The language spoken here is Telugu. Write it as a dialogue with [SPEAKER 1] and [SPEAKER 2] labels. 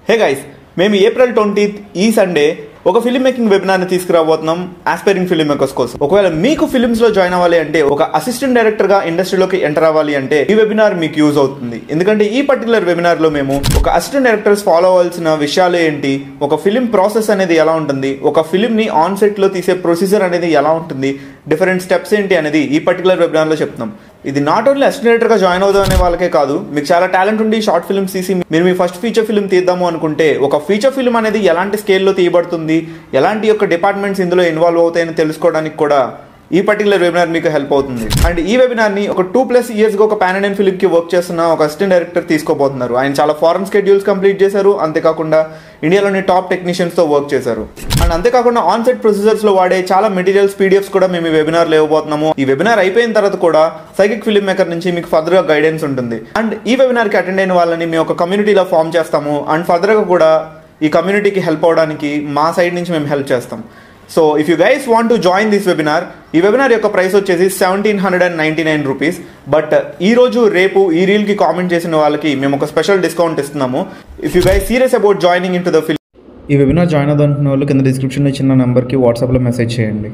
[SPEAKER 1] హే గైస్, మేము ఏప్రిల్ 20th ఈ సండే ఒక ఫిల్మ్ మేకింగ్ వెబినార్ని తీసుకురాబోతున్నాం ఆస్పైరింగ్ ఫిల్మ్ మేకర్స్ కోసం. ఒకవేళ మీకు ఫిల్మ్స్ లో జాయిన్ అవ్వాలి అంటే, ఒక అసిస్టెంట్ డైరెక్టర్ గా ఇండస్ట్రీలోకి ఎంటర్ అవ్వాలి అంటే ఈ వెబినార్ మీకు యూజ్ అవుతుంది. ఎందుకంటే ఈ పర్టికులర్ వెబినార్ లో మేము ఒక అసిస్టెంట్ డైరెక్టర్స్ ఫాలో అవ్వాల్సిన విషయాలు ఏంటి, ఒక ఫిల్మ్ ప్రాసెస్ అనేది ఎలా ఉంటుంది, ఒక ఫిల్మ్ ని ఆన్ సెట్ లో తీసే ప్రొసీజర్ అనేది ఎలా ఉంటుంది, డిఫరెంట్ స్టెప్స్ ఏంటి అనేది ఈ పర్టికులర్ వెబినార్ లో చెప్తున్నాం. ఇది నాట్ ఓన్లీ అసిస్టెంట్ డైరెక్టర్ గా జాయిన్ అవుదాం అనే వాళ్ళకే కాదు, మీకు చాలా టాలెంట్ ఉండి షార్ట్ ఫిల్మ్స్ తీసి మీరు మీ ఫస్ట్ ఫీచర్ ఫిల్మ్ తీద్దాము అనుకుంటే, ఒక ఫీచర్ ఫిల్మ్ అనేది ఎలాంటి స్కేల్లో తీయబడుతుంది, ఎలాంటి యొక్క డిపార్ట్మెంట్స్ ఇందులో ఇన్వాల్వ్ అవుతాయని తెలుసుకోవడానికి కూడా ఈ పర్టికులర్ వెబినార్ మీకు హెల్ప్ అవుతుంది. అండ్ ఈ వెబినార్ ని ఒక 2+ years గా ఒక పాన్ ఇండియన్ ఫిల్మ్ కి వర్క్ చేస్తున్న ఒక అసిస్టెంట్ డైరెక్టర్ తీసుకోబోతున్నారు. ఆయన చాలా ఫారెన్ స్కెడ్యూల్స్ కంప్లీట్ చేశారు, అంతేకాకుండా ఇండియాలోని టాప్ టెక్నీషియన్స్ తో వర్క్ చేశారు. అండ్ అంతేకాకుండా ఆన్ సెట్ ప్రొసీజర్స్ లో వాడే చాలా మెటీరియల్స్ PDFs కూడా మేము ఈ వెబినార్ లో ఇవ్వబోతున్నాము. ఈ వెబినార్ అయిపోయిన తర్వాత కూడా సైకిక్ ఫిల్మ్ మేకర్ నుంచి మీకు ఫర్దర్ గా గైడెన్స్ ఉంటుంది. అండ్ ఈ వెబినార్ కి అటెండ్ అయిన వాళ్ళని మేము ఒక కమ్యూనిటీలో ఫామ్ చేస్తాము. అండ్ ఫర్దర్ గా కూడా ఈ కమ్యూనిటీకి హెల్ప్ అవడానికి మా సైడ్ నుంచి మేము హెల్ప్ చేస్తాం. So if you guys want to join this webinar, ఈ వెబినార్ యొక్క ప్రైస్ వచ్చేసి 1799 రూపీస్. బట్ ఈ రోజు రేపు ఈ రీల్ కి కామెంట్ చేసిన వాళ్ళకి మేము ఒక స్పెషల్ డిస్కౌంట్ ఇస్తున్నాము. If you guys serious about joining in to the film, ఈ వెబినార్ జాయిన్ అవుతున్న వాళ్ళు కింద డిస్క్రిప్షన్లో ఇచ్చిన నెంబర్కి వాట్సాప్లో మెసేజ్ చేయండి.